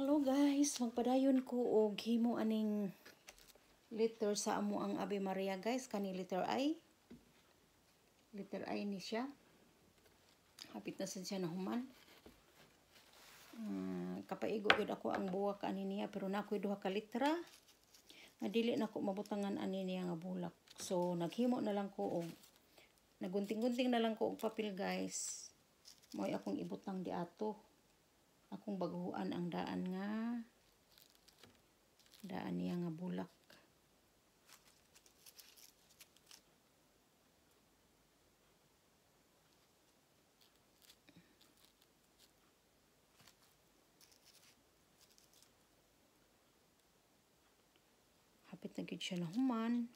Hello guys, magpadayon ko og himo aning letter sa amo ang Ave Maria guys, kani letter I. Letter I ni siya. Hapit na sad siya nahuman. Kapaigo gud ako ang buwak ani niya pero nakoy duha ka letra. Nga dili nako mabutangan ani niya nga bulak. So naghimo na lang ko og nagunting-gunting na lang ko og papel guys. Mo'y akong ibutang di ato. Akong baguhan ang daan niya nga bulak. Hapit na gid siya nahuman.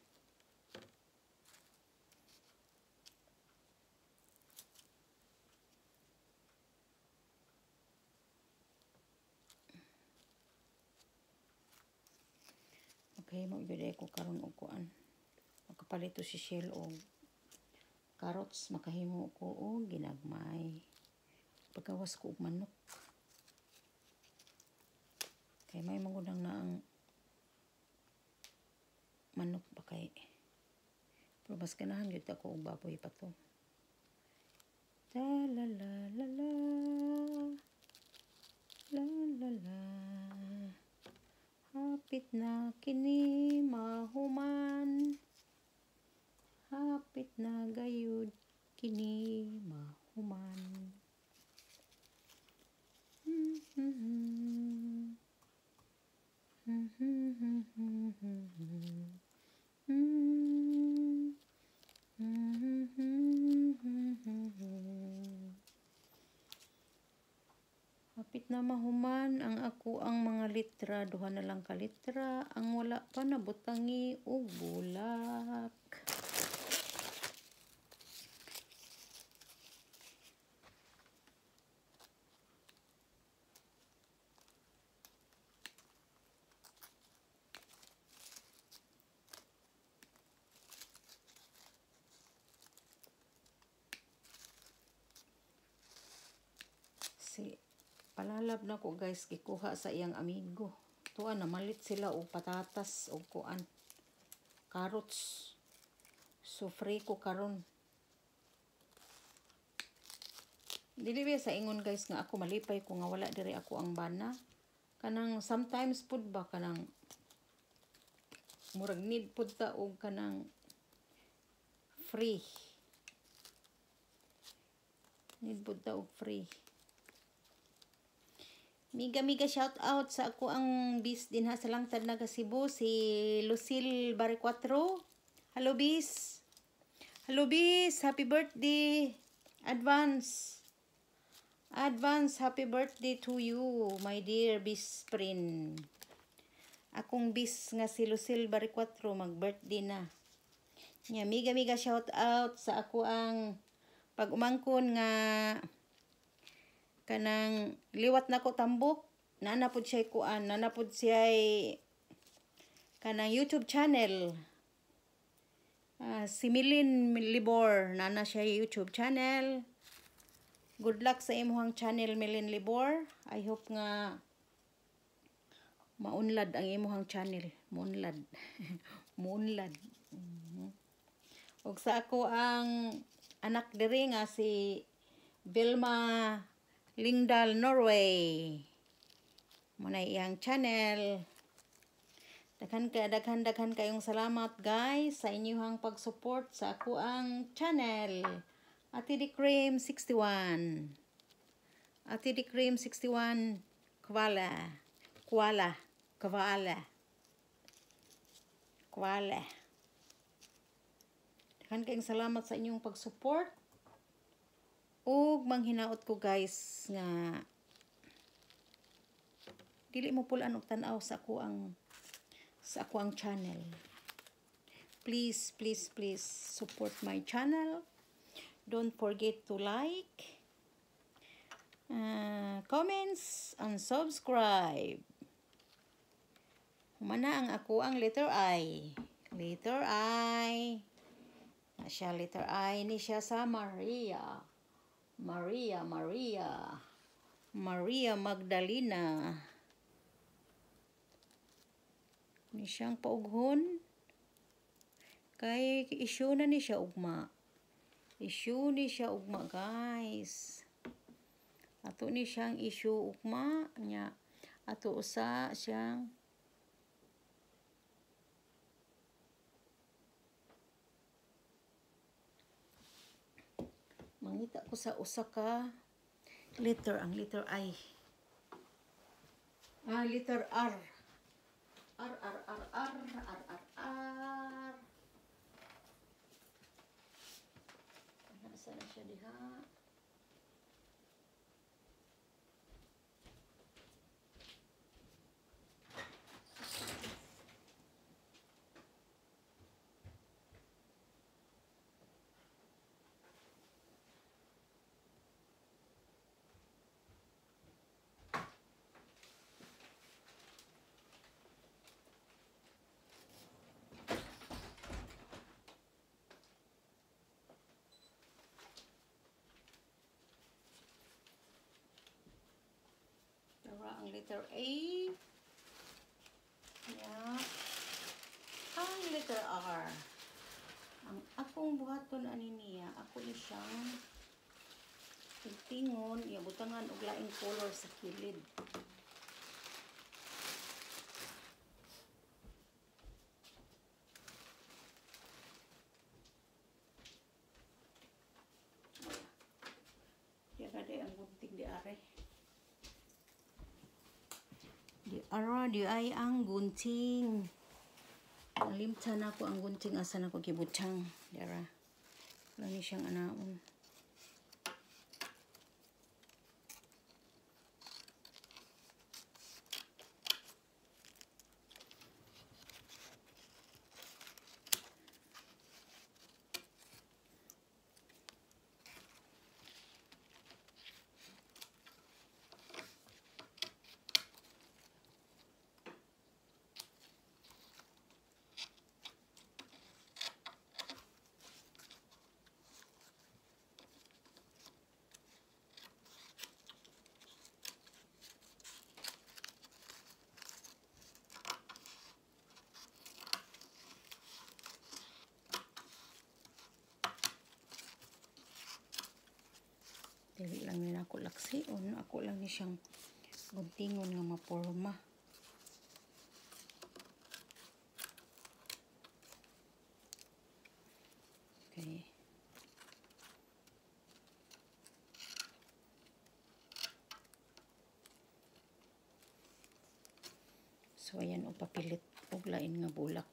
Okay, mag-ibigay ko karon og kuan. Magkapalito si Shell og carrots, makahimo ko og ginagmay. Pagkawas ko og manok. Kay may mangudang na ang manok ba kay. Pero mas ganahan gyud ako og baboy pa to. La la la la la. La la la. Hapit na kini mahuman. Hapit na gayud kini mahuman. Hapit na mahuman ang ako ang mga litra, duha na lang ka litra, ang wala pa nabutangi og bulak. Palalab na ko guys, gikuha sa iyang amigo. Tuwa na malit sila og patatas og kuan. Carrots. So free ko karon. Dili ba sa ingon guys nga ako malipay ko nga wala diri ako ang bana. Kanang sometimes pud ba kanang murag need pud ta og kanang free. Need pud ta og free. Miga shout out sa ako ang bis din ha sa Langtad Naga Cebu, si Lucille Baricuatro. Hello bis. Hello bis, happy birthday. Advance happy birthday to you, my dear bis friend. Akong bis nga si Lucille Baricuatro mag-birthday na. Nya miga shout out sa ako ang pag-umangkon nga kanang liwat na ko tambok, nanapod siya kuan, nanapod siya kanang YouTube channel. Si Milin Libor, nana siya YouTube channel. Good luck sa imuhang channel, Milin Libor. I hope nga maunlad ang imuhang channel. Maunlad. Maunlad. Og sa ako ang anak diri nga si Vilma Lingdal, Norway. Muna iyang channel. Daghan kayong salamat guys sa inyong pag-support sa ako ang channel. Ate Di Cream 61. Ate Di Cream 61 Kuala. Daghan kayong salamat sa inyong pag-support. Ug manghinaot ko guys nga dili mo pulaan og tan-aw sa ako ang channel. Please support my channel. Don't forget to like, comments and subscribe. Humana ang ako ang letter I. Letter I. Na siya letter I ni siya sa Maria. Maria Magdalena. Ni siyang paughon. Kay issue na ni siya ugma. Issue ni siya ugma, guys. Ato ni siyang issue ugma nya. Ato usa siyang mangita ko sa usa ka letter, ang letter I. Letter R. R, R, R, R, R, R, R. Nasa na siya diha? Ang letter A. Yeah. Ang letter R. Ang akong buhaton ani niya, ako siyang tingtingon, butangan og laing color sa kilid. Diya kada ang gunting di are. Di ay ang gunting. Nalimtan ako ang gunting asa na ko gibutang. Dara. Wala ni siyang anaon. Dili lang nila ako laksion. Ako lang ni siyang guntingon nga maporma. Okay. So, ayan o papilit og lain nga bulak.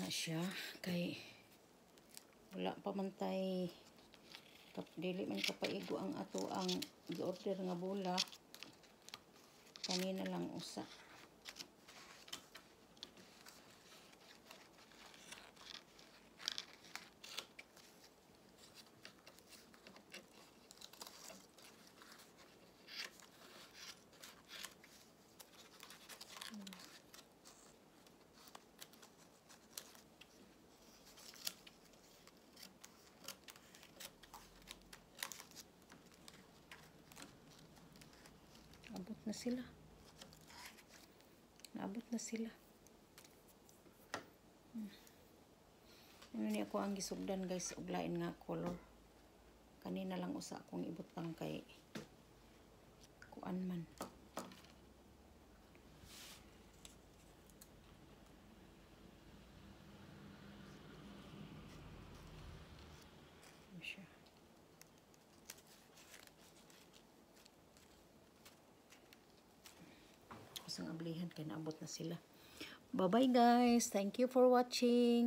Siya kay wala pa man tay dili man kapaigo ang ato ang gi-order nga bulak kanina lang usa. sila. Naabot na sila. Ano ni ako ang gisugdan guys, og lain nga color. Kanina lang usa akong ibutang kay kuan man. Siya. Kusang ablihan kay naabot na sila. Bye bye guys. Thank you for watching.